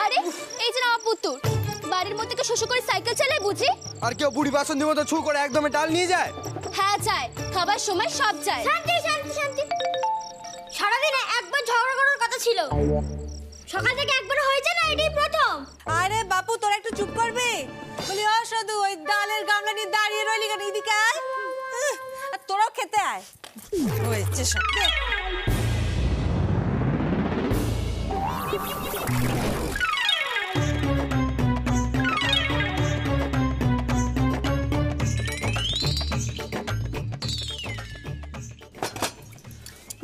আরে এই যে নবাব পুত্তুর, বাড়ির মধ্যে শ্বশুর করে সাইকেল চালায় বুঝি? আর কেউ বুড়ি বাসন্তীর মতো ছু করে একদমে ডাল নিয়ে যায়? হ্যাঁ যায়, খাবার সময় সব যায়। শান্তি শান্তি শান্তি। সারাদিনে একবার ঝগড়া করার কথা ছিল, সকাল থেকে একবার হয়েছে না, এটাই প্রথম। আরে বাপু তোরা একটু চুপ করবে? বলি অসাধু, ওই ডালের গামলা নিয়ে দাঁড়িয়ে রইলি কেন? এদিকে আয়, আর তোরাও খেতে আয়। হয়েছে সব।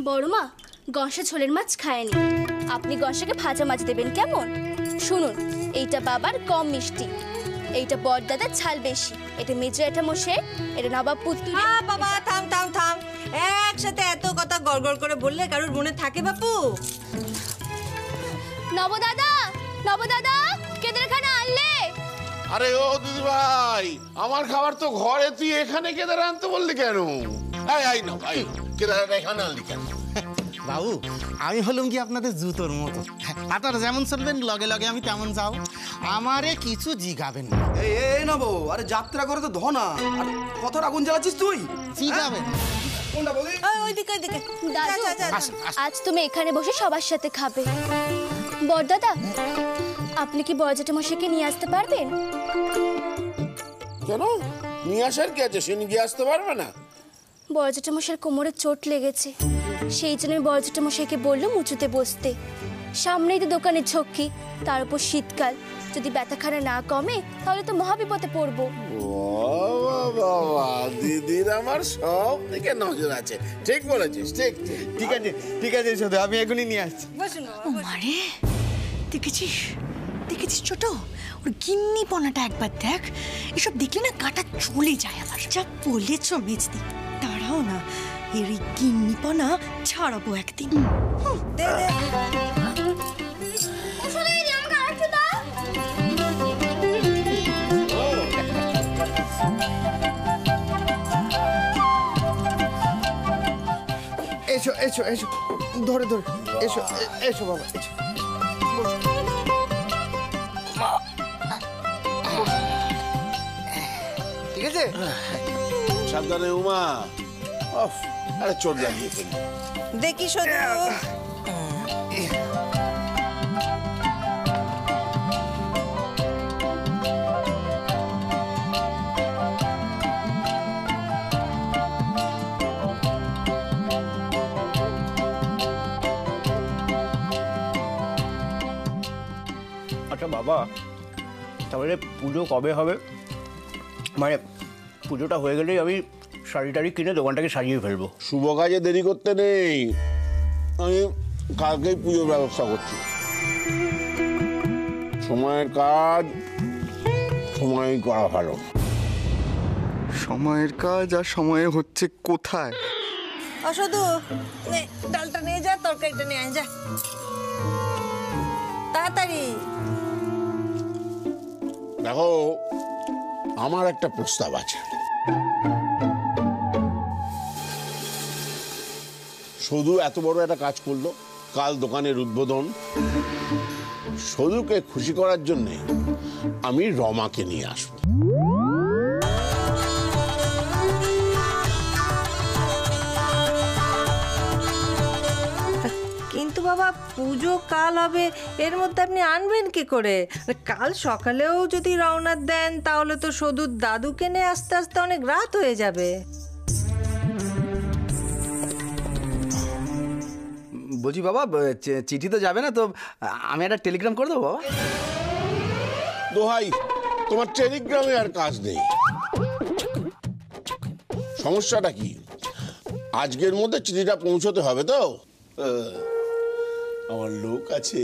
বড়মা, গঙ্গা ঝোলের মাছ খায়নি, আপনি গঙ্গাকে ভাজা মাছ দেবেন কেমন? শুনুন, এইটা বাবার কম মিষ্টি, এইটা বড়দাদার ঝাল বেশি, এটা মেজো এটা মশে, এটা নবাব পুত্তুর। বাবা থাম থাম থাম, একসাথে এত কথা গড়গড় করে বললে কারোর মনে থাকে বাপু? নবদাদা, নবদাদা, কেদের খানা আনলে? আরে ও দিদি ভাই, আমার খাবার তো ঘরে, তুই এখানে কেদার আনতে বললি কেন? কেদার এখানে আনলি কেন? বাবু, আমি হলাম কি আপনাদের জুতোর মতো, আপনারা যেমন চলবেন লগে লগে আমি তেমন যাও, আমারে কিছু জিগাবেন না। এই নব, আরে যাত্রা করে তো ধনা, আর কত আগুন জ্বালাচ্ছিস তুই? জিগাবেন কোনটা বলি? ওইদিকে ওইদিকে। দাদু, আজ তুমি এখানে বসে সবার সাথে খাবে। বড়দাদা, আপনি কি বড়জেঠা মশাইকে নিয়ে আসতে পারবেন? কেন, নিয়ে আসার কি আছে? সে নিয়ে আসতে পারবে না? বড়জেঠা মশাইয়ের কোমরে চোট লেগেছে, সেই জন্য বড়জেঠা মশাইকে বললাম উঁচুতে বসতে। সামনেই তো দোকানের ঝক্কি, তার উপর শীতকাল, যদি ব্যথাখানা না কমে তাহলে তো মহাবিপদে পড়বো। বাবা, দিদির আমার সব দিকে নজর আছে, ঠিক বলেছিস, ঠিক ঠিক আছে ঠিক আছে, শুধু আমি এখনই নিয়ে আসছি। আরে দেখেছিস দেখেছিস ছোট, ওর গিন্নিপনাটা একবার দেখ, এসব দেখলে না কাটা চলে যায় আমার। যা বলেছ মেজদি, দাঁড়াও না, এর এই গিন্নিপনা ছাড়াবো একদিন। দে দে। এসো এসো এসো, ধরে ধরে এসো, এসো বাবা, এসো। ঠিক আছে, সাবধানে উমা। আরে চোট লাগিয়ে ফেলি। দেখি শুধু আচ্ছা বাবা, তাহলে পুজো কবে হবে? মানে পুজোটা হয়ে গেলেই আমি শাড়ি টাড়ি কিনে দোকানটাকে সাজিয়ে ফেলবো। শুভ কাজে দেরি করতে নেই, আমি কালকেই পুজোর ব্যবস্থা করছি। সময়ের কাজ সময় করা ভালো। সময়ের কাজ আর সময়ে হচ্ছে কোথায়? অসাধু, ডালটা নিয়ে যা, তরকারিটা নিয়ে আয়, যা তাড়াতাড়ি। দেখো, আমার একটা প্রস্তাব আছে। শুধু এত বড় একটা কাজ করলো, কাল দোকানের উদ্বোধন, সদুকে খুশি করার জন্য আমি রমাকে নিয়ে আসবো। কিন্তু বাবা, পুজো কাল হবে, এর মধ্যে আপনি আনবেন কি করে? কাল সকালেও যদি রওনা দেন তাহলে তো শুধু দাদুকে নিয়ে আস্তে আস্তে অনেক রাত হয়ে যাবে। বলছি বাবা, চিঠি তো যাবে না তো, আমি একটা টেলিগ্রাম করে দেবো বাবা। দোহাই, তোমার টেলিগ্রামে আর কাজ নেই। সমস্যাটা কি? আজকের মধ্যে চিঠিটা পৌঁছতে হবে তো। আমার লোক আছে,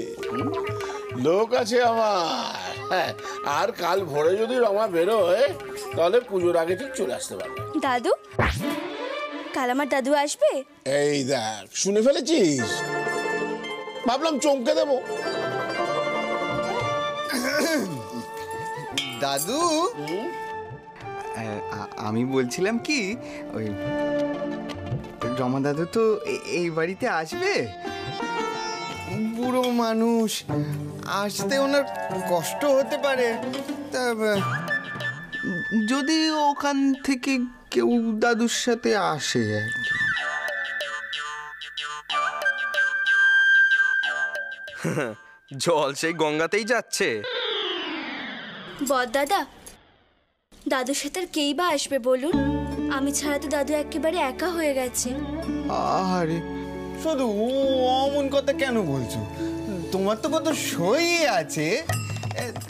লোক আছে আমার। হ্যাঁ, আর কাল ভোরে যদি রমা বেরোয় তাহলে পুজোর আগে ঠিক চলে আসতে পারবে। দাদু, কাল আমার দাদু আসবে? এই দেখ, শুনে ফেলেছিস? ভাবলাম চমকে দেবো। দাদু, আমি বলছিলাম কি, ওই রমা দাদু তো এই বাড়িতে আসবে, বুড়ো মানুষ, আসতে ওনার কষ্ট হতে পারে। তা যদি ওখান থেকে কেউ দাদুর সাথে আসে আর কি। জল সেই গঙ্গাতেই যাচ্ছে। বড়দাদা, দাদুর সাথে আর কেই বা আসবে বলুন? আমি ছাড়া তো দাদু একেবারে একা হয়ে গেছে। আরে শুধু অমন কথা কেন বলছো? তোমার তো কত সই আছে,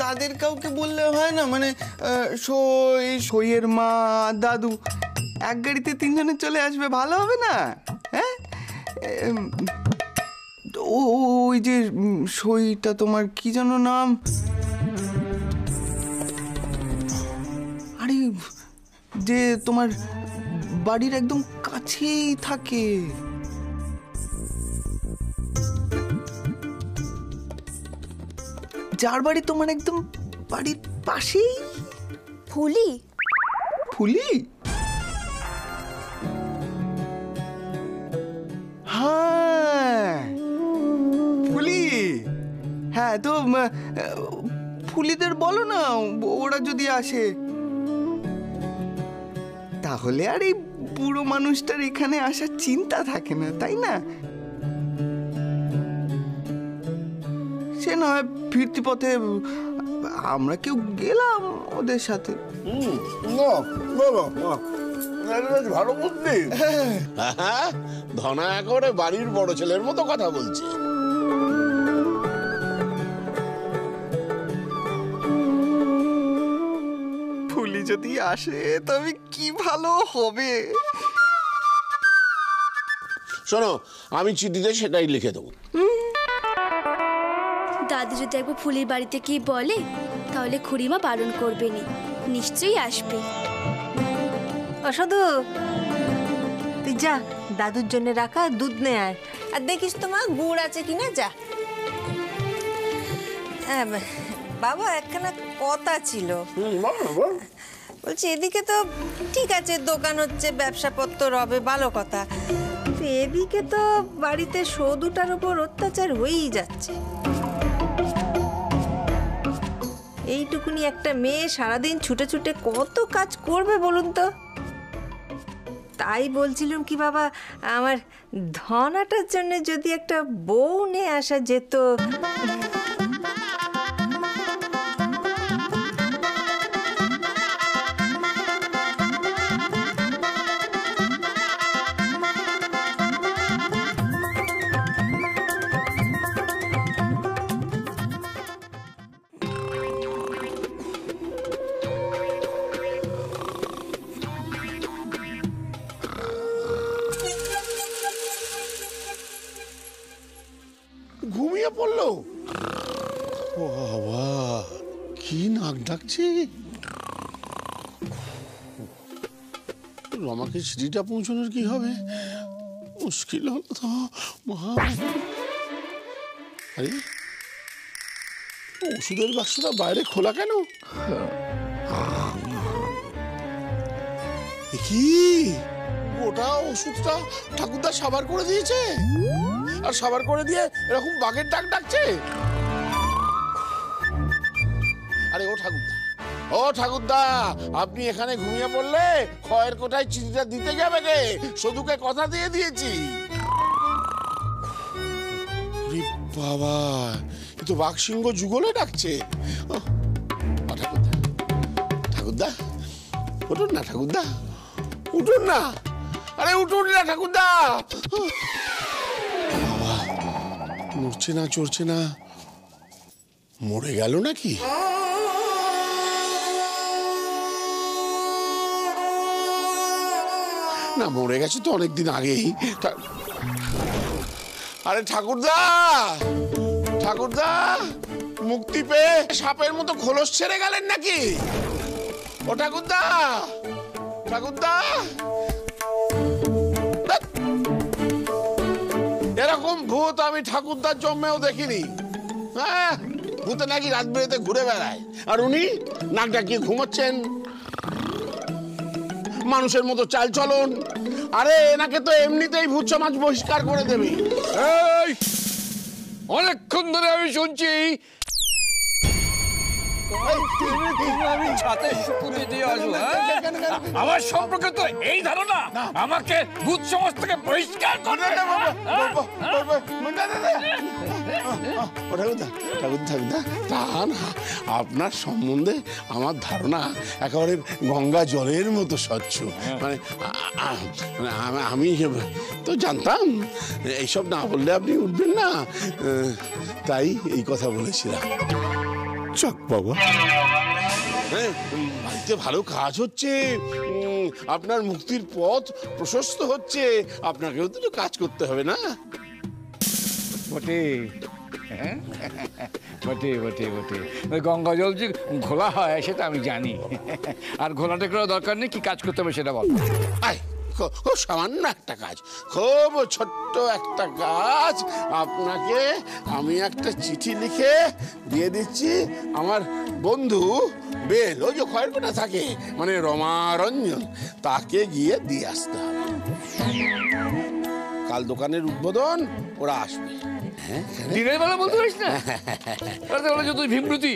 তাদের কাউকে বললে হয় না? মানে সইয়ের মা, দাদু এক গাড়িতে তিনজনে চলে আসবে, ভালো হবে না? হ্যাঁ, ওই যে সইটা, তোমার কি যেন নাম? আরে যে তোমার বাড়ির একদম কাছেই থাকে। যার বাড়ি তোমার একদম বাড়ির পাশেই। ফুলি? ফুলি? হ্যাঁ, ফুলি। হ্যাঁ, তো ফুলিদের বলো না, ওরা যদি আসে তাহলে আর এই বুড়ো মানুষটার এখানে আসার চিন্তা থাকে না, তাই না? সে না হয় ফিরতি পথে আমরা কেউ গেলাম ওদের সাথে। ভালো বুদ্ধি। ধনা একেবারে বাড়ির বড় ছেলের মতো কথা বলছে। ফুলি যদি আসে তবে কি ভালো হবে। শোনো, আমি চিঠিতে সেটাই লিখে দেবো। দাদু যদি একবার ফুলির বাড়িতে কি বলে তাহলে খুড়িমা বারণ করবেনি, নিশ্চয়ই আসবে। অসাধু, তুই যা দাদুর জন্য রাখা দুধ নে আয়, আর দেখিস তোমার গুড় আছে কিনা। যা। বাবা, একখানা কথা ছিল। বলছি, এদিকে তো ঠিক আছে, দোকান হচ্ছে, ব্যবসাপত্র হবে, ভালো কথা। এদিকে তো বাড়িতে সৌদুটার উপর অত্যাচার হয়েই যাচ্ছে। এইটুকুনি একটা মেয়ে সারাদিন ছুটে ছুটে কত কাজ করবে বলুন তো? তাই বলছিলাম কি বাবা, আমার ধনাটার জন্য যদি একটা বউ নিয়ে আসা যেত। ঘুমিয়ে পড়লো? ও বাবা, কি নাক ডাকছে। রমাকে সিঁড়িটা পৌঁছানোর কি হবে? মুশকিল হলো তো মহা। আরে, ওষুধের বাক্সটা বাইরে খোলা কেন? কি ওটা ওষুধটা ঠাকুরদা সাবার করে দিয়েছে, আর সাবার করে দিয়ে এরকম বাঘের ডাক ডাকছে। আরে ও ঠাকুরদা, ও ঠাকুরদা, আপনি এখানে ঘুমিয়ে পড়লে খয়ের কোটায় চিঠিটা দিতে যাবে কে? সদুকে কথা দিয়ে দিয়েছি। বাবা, এ তো বাঘ সিংহ যুগলে ডাকছে। ঠাকুরদা, ঠাকুরদা উঠুন না, ঠাকুরদা উঠুন না। আরে উঠুন না ঠাকুরদা। বাবা, নড়ছে না, চড়ছে না, মরে গেল নাকি? না, মরে গেছে তো অনেকদিন আগেই। আরে ঠাকুরদা, ঠাকুরদা, মুক্তি পেয়ে সাপের মতো খোলস ছেড়ে গেলেন নাকি? ও ঠাকুরদা, ঠাকুরদা, এরকম ভূত আমি ঠাকুরদার জন্মেও দেখিনি। হ্যাঁ, ভূতে নাকি রাত বেড়েতে ঘুরে বেড়ায়, আর উনি নাক ডাকিয়ে ঘুমোচ্ছেন, মানুষের মতো চাল চলন। আরে এনাকে তো এমনিতেই ভূত সমাজ বহিষ্কার করে দেবে। অনেকক্ষণ ধরে আমি শুনছি আমি ছাতে শুকুতে দিয়ে আসবো। আমার সম্পর্কে তো এই ধারণা, আমাকে ভূত সমাজ থেকে বহিষ্কার করবে। আপনার সম্বন্ধে আমার ধারণা একেবারে গঙ্গা জলের মতো স্বচ্ছ। মানে আমি তো জানতাম এইসব না বললে আপনি উঠবেন না, তাই এই কথা বলেছিলাম। চক বাবা, হ্যাঁ, বাড়িতে ভালো কাজ হচ্ছে, আপনার মুক্তির পথ প্রশস্ত হচ্ছে, আপনাকেও তো একটু কাজ করতে হবে না? বটে, বটে বটে বটে। ওই গঙ্গা জল যে ঘোলা হয় সেটা আমি জানি, আর ঘোলাটা করার দরকার নেই। কি কাজ করতে হবে সেটা বল। খুব সামান্য একটা কাজ, খুব ছোট্ট একটা কাজ। আপনাকে আমি একটা চিঠি লিখে দিয়ে দিচ্ছি। আমার বন্ধু বেল, ওই যে খয়েরকোটা থাকে, মানে রমারঞ্জন, তাকে গিয়ে দিয়ে আসতে হবে। কাল দোকানের উদ্বোধন, ওরা আসবে। দিনের বেলা বলতে পারিস না? তুই ভীমরুতি।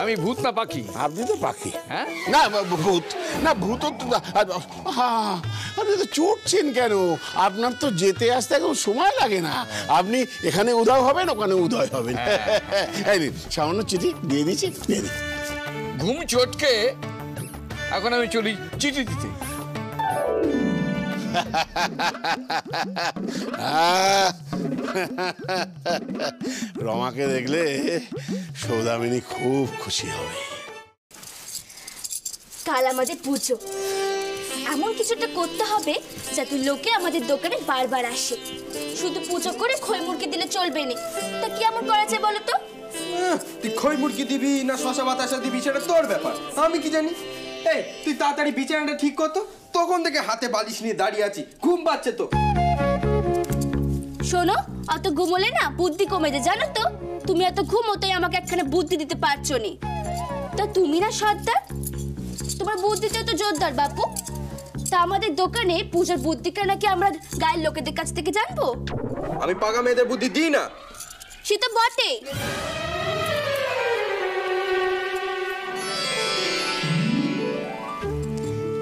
আমি ভূত না পাখি? আপনি তো পাখি। না ভূত না, ভূত আপনি তো চড়ছেন কেন? আপনার তো যেতে আসতে এখন সময় লাগে না। আপনি এখানে উদয় হবেন, ওখানে উদয় হবেন। সামান্য চিঠি দিয়ে দিচ্ছি, দিয়ে দিচ্ছি। ঘুম চটকে এখন আমি চলি চিঠি দিতে। রমাকে দেখলে সৌদামিনী খুব খুশি হবে। কাল আমাদের পুজো, এমন কিছুটা করতে হবে যাতে লোকে আমাদের দোকানে বারবার আসে। শুধু পুজো করে খই মুরগি দিলে চলবে না। তা কি এমন করা যায় বলো তো? তুই খই মুরগি দিবি না শশা বাতাসা দিবি সেটা তোর ব্যাপার, আমি কি জানি। এই তুই তাড়াতাড়ি বিছানাটা ঠিক করতো, তখন থেকে হাতে বালিশ নিয়ে দাঁড়িয়ে আছি, ঘুম পাচ্ছে তো। শোনো, অত ঘুমোলে না বুদ্ধি কমে যায়, জানো তো? তুমি এত ঘুমোতেই আমাকে একখানে বুদ্ধি দিতে পারছো নি। তা তুমি না সর্দার, তোমার বুদ্ধিতে তো জোরদার বাপু। তা আমাদের দোকানে পূজার বুদ্ধিটা নাকি আমরা গায়ের লোকেদের কাছ থেকে জানবো? আমি পাগা মেয়েদের বুদ্ধি দিই না। সে তো বটে।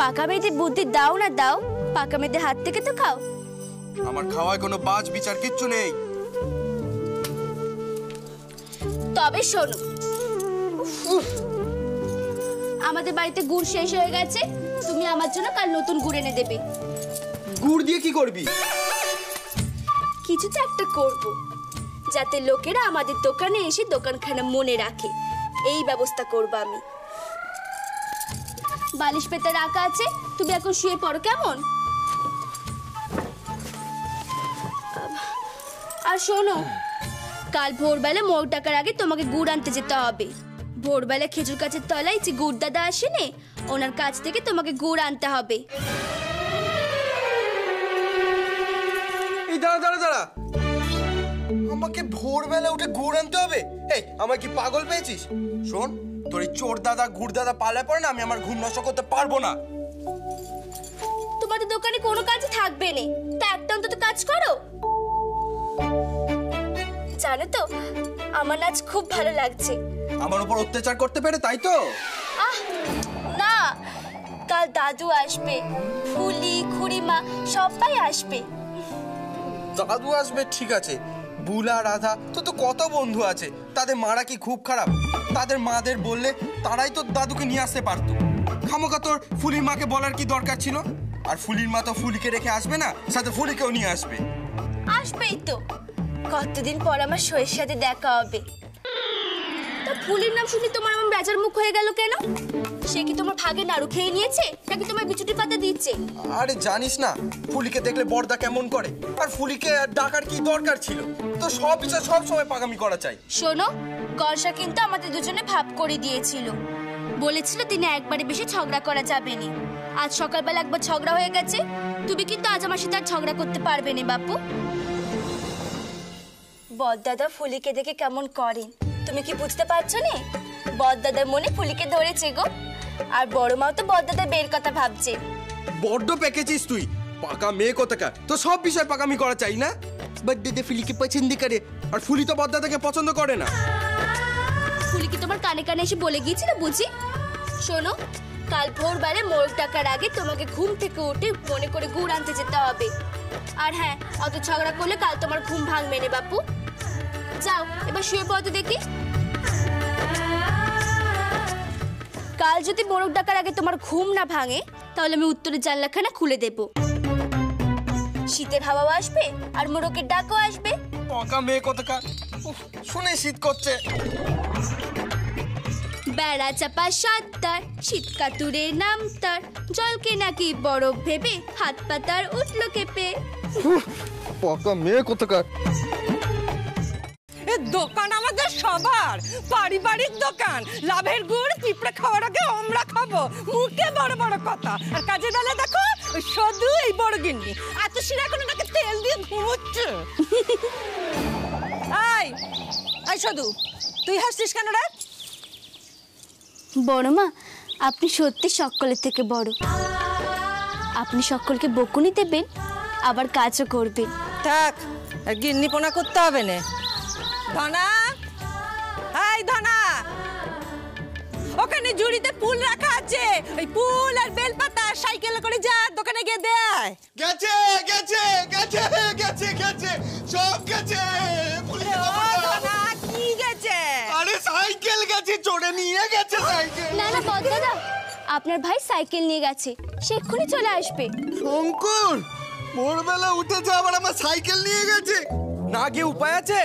পাকা মেয়েদের বুদ্ধি দাও না দাও, পাকা মেয়েদের হাত থেকে তো খাও। আমার খাওয়ায় কোনো বাজ বিচার কিচ্ছু নেই। তবে শোনো, আমাদের বাড়িতে গুড় শেষ হয়ে গেছে, তুমি আমার জন্য কাল নতুন গুড় এনে দেবে। গুড় দিয়ে কি করবি? কিছু তো একটা করব, যাতে লোকেরা আমাদের দোকানে এসে দোকানখানা মনে রাখে। এই ব্যবস্থা করব আমি। বালিশ পেতে রাখা আছে, তুমি এখন শুয়ে পড়ো কেমন? আর শোনো, কাল ভোরবেলা মোড় ডাকার আগে তোমাকে গুড় আনতে যেতে হবে। ভোরবেলা খেজুর গাছের তলায় যে গুড় দাদা আসেনে, ওনার কাছ থেকে তোমাকে গুড় আনতে হবে। এই দাঁড়া দাঁড়া দাঁড়া, আমাকে ভোরবেলা উঠে গুড় আনতে হবে? এই আমার কি পাগল পেয়েছিস? শোন, তোর এই চোর দাদা গুড় দাদা পালায় পড়ে না, আমি আমার ঘুম নষ্ট করতে পারবো না। তোমাদের দোকানে কোনো কাজই থাকবে না, তা একটা অন্তত কাজ করো। জানো তো, আমার নাচ খুব ভালো লাগছে। আমার উপর অত্যাচার করতে পেরে, তাই তো? আহ না, কাল দাদু আসবে, ফুলি খুড়িমা সবাই আসবে। দাদু আসবে ঠিক আছে, বুলা রাধা তো তো কত বন্ধু আছে, তাদের মারা কি খুব খারাপ? তাদের মাদের বললে তারাই তো দাদুকে নিয়ে আসতে পারতো। খামোকা তোর ফুলির মাকে বলার কি দরকার ছিল? আর ফুলির মা তো ফুলিকে রেখে আসবে না, সাথে ফুলিকেও নিয়ে আসবে। আসবেই তো, কতদিন পর আমার শৈর সাথে দেখা হবে। তা ফুলির নাম শুনে তোমার আমার বেজার মুখ হয়ে গেল কেন? সে কি তোমার ভাগে নাড়ু খেয়ে নিয়েছে, নাকি তোমার বিচুটি পাতা দিচ্ছে? আরে জানিস না ফুলিকে দেখলে বড়দা কেমন করে, আর ফুলিকে ডাকার কি দরকার ছিল? তো সব বিষয় সব সময় পাগামি করা চাই। শোনো, গর্ষা কিন্তু আমাদের দুজনে ভাব করে দিয়েছিল, বলেছিল দিনে একবারে বেশি ঝগড়া করা যাবে না। আজ সকালবেলা একবার ঝগড়া হয়ে গেছে, তুমি কিন্তু আজ আমার সাথে আর ঝগড়া করতে পারবে না বাপু। বড়দাদা ফুলিকে দেখে কেমন করেন তুমি কি বুঝতে পারছো না? বড়দাদার মনে ফুলিকে ধরেছে গো, আর বড় মাও তো বড়দাদা বের কথা ভাবছে। বড্ড পেকেছিস তুই, পাকা মেয়ে কোথাকার, তো সব বিষয় পাকামি করা চাই না। বদ্দাদা ফুলিকে পছন্দ করে, আর ফুলি তো বদ্দাদাকে পছন্দ করে না। ফুলি কি তোমার কানে কানে এসে বলে গিয়েছিল বুঝি? শোনো, কাল ভোরবেলা মোরগ ডাকার আগে তোমাকে ঘুম থেকে উঠে মনে করে গুড় আনতে যেতে হবে। আর হ্যাঁ, অত ঝগড়া করলে কাল তোমার ঘুম ভাঙবে না বাপু। যাও এবার শুয়ে পড়ো তো দেখি। কাল যদি মোরগ ডাকার আগে তোমার ঘুম না ভাঙে তাহলে আমি উত্তরের জানলাখানা খুলে দেব। শীতের হাওয়াও আসবে আর মোরগের ডাকও আসবে। পাকা মেয়ে কোথাকার, শুনে শীত করছে। বেড়া চাপা সাতটার শীত কাতুরে নাম তার, জলকে নাকি বরফ ভেবে হাত পাতার উঠলো কেঁপে। পাকা মেয়ে কোথাকার। দোকান আমাদের সবার, পারিবারিক দোকান। লাভের গুড় পিঁপড়ে খাওয়ার আগে আমরা খাবো, মুখে বড় বড় কথা, আর কাজে ডালে দেখো শুধু এই বড় গিন্নি এত শিরা এখন নাকি তেল দিয়ে ঘুমোচ্ছে। আই শুধু তুই হাসছিস কেন রে? বড় মা, আপনি সত্যি সকলের থেকে বড়। আপনি সকলকে বকুনি দেবেন, আবার কাজও করবেন। থাক, আর গিন্নিপনা করতে হবে না। ধনা, হাই ধনা, ওখানে ঝুড়িতে ফুল রাখা আছে, ওই ফুল আর বেলপাতা সাইকেলে করে যা, দোকানে গিয়ে দেয়। গেছে গেছে গেছে গেছে গেছে সব গেছে। ধনা কি গেছে? আরে সাইকেল গেছে, চড়ে নিয়ে গেছে সাইকেল। না না বড়দাদা, আপনার ভাই সাইকেল নিয়ে গেছে, সে এক্ষুনি চলে আসবে। শঙ্কর, ভোরবেলা উঠেছে আবার আমার সাইকেল নিয়ে গেছে। না গিয়ে উপায় আছে?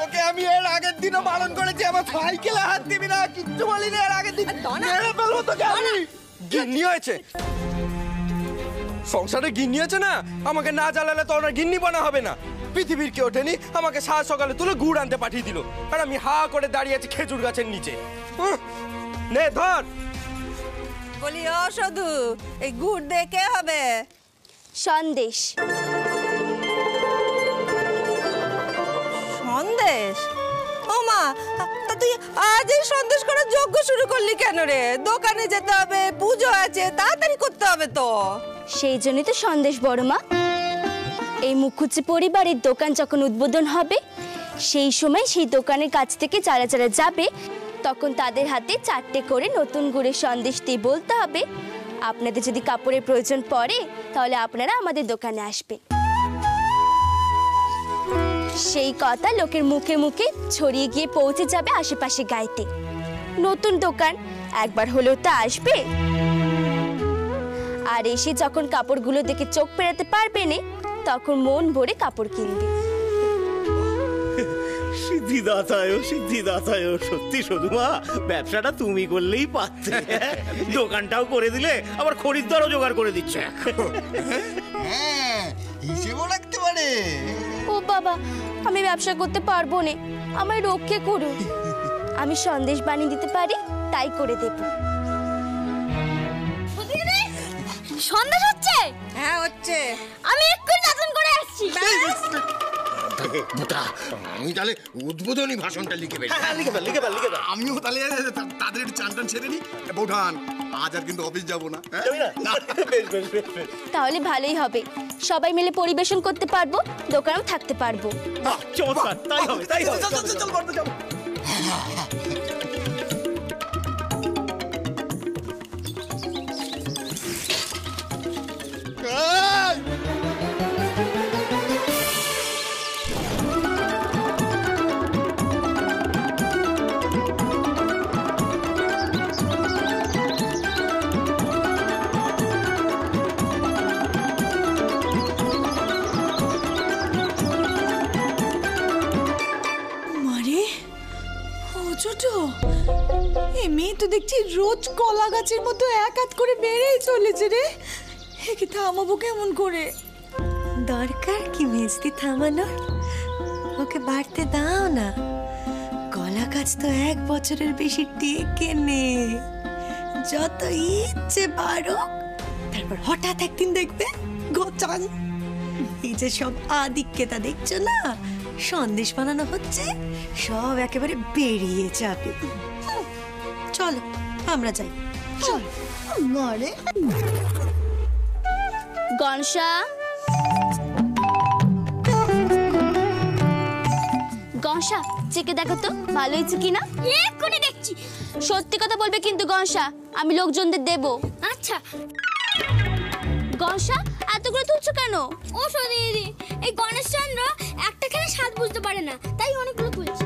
ওকে আমি এর আগের দিনও বারণ করেছি আমার সাইকেলে হাত দিবি না, কিচ্ছু বলিনি এর আগের দিন। মেরে ফেলবো তোকে আমি। গিন্নি হয়েছে, সংসারে গিন্নি আছে না, আমাকে না জ্বালালে তো ওনার গিন্নি বানা হবে না। পৃথিবীর কেউ ওঠেনি, আমাকে সাত সকালে তুলে গুড় আনতে পাঠিয়ে দিল, আর আমি হা করে দাঁড়িয়ে আছি খেজুর গাছের নিচে। নে ধর। বলি ও শুধু এই গুড় দেখে হবে সন্দেশ। সন্দেশ? ও মা, তা তুই আজ এই সন্দেশ করার যজ্ঞ শুরু করলি কেন রে? দোকানে যেতে হবে, পুজো আছে, তাড়াতাড়ি করতে হবে তো। সেই জন্যই তো সন্দেশ বড় মা। এই মুখুজ্জে পরিবারের দোকান যখন উদ্বোধন হবে, সেই সময় সেই দোকানের কাছ থেকে যারা যারা যাবে, তখন তাদের হাতে 4টে করে নতুন গুড়ের সন্দেশ দিয়ে বলতে হবে, আপনাদের যদি কাপড়ের প্রয়োজন পড়ে তাহলে আপনারা আমাদের দোকানে আসবেন। সেই কথা লোকের মুখে মুখে ছড়িয়ে গিয়ে পৌঁছে যাবে আশেপাশে গাইতে। নতুন দোকান একবার হলেও তা আসবে, আর এসে যখন কাপড়গুলো দেখে চোখ ফেরাতে পারবে না, তখন মন ভরে কাপড় কিনবে। সিদ্ধিদাতায় সিদ্ধিদাতায়, সত্যি সদুমা, ব্যবসাটা তুমি করলেই পারতে। দোকানটাও করে দিলে, আবার খরিদ্দারও জোগাড় করে দিচ্ছে। হ্যাঁ, হিসেবও রাখতে পারে। ও বাবা, আমি ব্যবসা করতে পারবো না, আমায় রক্ষে করুন। আমি সন্দেশ বানিয়ে দিতে পারি, তাই করে দেব। সন্দেশ হচ্ছে? হ্যাঁ হচ্ছে। আমি এক্ষুনি নতুন করে আসছি। আমি তাহলে উদ্বোধনী ভাষণটা লিখে ফেলি। আমিও তাহলে তাদের একটু চান টান ছেড়ে নি। বৌঠান, আজ আর কিন্তু অফিস যাবো না। তাহলে ভালোই হবে, সবাই মিলে পরিবেশন করতে পারবো, দোকানেও থাকতে পারবো। চমৎকার, তাই হবে, তাই হবে। চল বর্দা যাও। মেয়ে তো দেখছি রোজ কলা গাছের মতো এক হাত করে বেড়েই চলেছে রে। একে থামাবো কেমন করে? দরকার কি মেজদি থামানোর? ওকে বাড়তে দাও না। কলা গাছ তো 1 বছরের বেশি টেকে নে। যত ইচ্ছে বাড়ো, তারপর হঠাৎ একদিন দেখবে গোচান। এই যে সব আদিক্যতা দেখছো না, সন্দেশ বানানো হচ্ছে, সব একেবারে বেরিয়ে যাবে। চলো আমরা যাই। চল। মারে গনসা, গনসা চেকে দেখো তো ভালো হয়েছে কিনা। এক্ষুনি দেখছি। সত্যি কথা বলবে কিন্তু গনসা, আমি লোকজনদের দেব। আচ্ছা। গনসা এতগুলো তুলছো কেন? ও সৌদি দিদি, এই গণেশচন্দ্র একটা খেলে স্বাদ বুঝতে পারে না, তাই অনেকগুলো তুলছি।